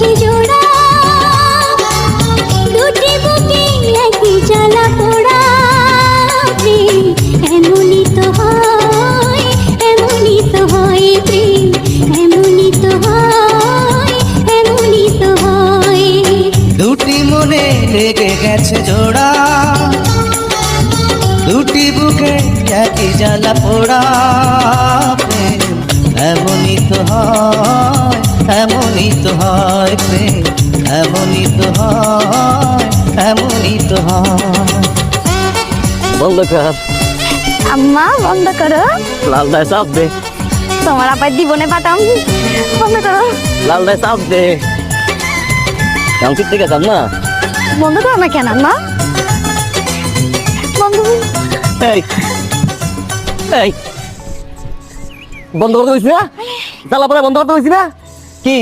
গেছে জোড়া, দুটি বুকে একই জ্বালা পোড়া। প্রেম এমনই তো হয়, এমনই তো হয় প্রেম, এমনই তো হয়, এমনই তো হয়। দুটি মনে লেগে গেছে জোড়া, দুটি বুকে একই জ্বালা পোড়া। প্রেম এমনই তো হয়, এমনই তো হয় প্রেম, এমনই তো হয়, এমনই তো হয়। বন্ধ কর, আম্মা বন্ধ করো, লাল দায় চাপ দে, তোমার আবার জীবনে পাঠাম। বন্ধ করো, লাল দায় চাপ দে। কাম করতে গেছাম না। বন্ধ করো না কেন আম্মা? বন্ধ এই এই বন্ধ করতে হয়েছি না, জ্বালা পরে বন্ধ করতে হয়েছি না। কি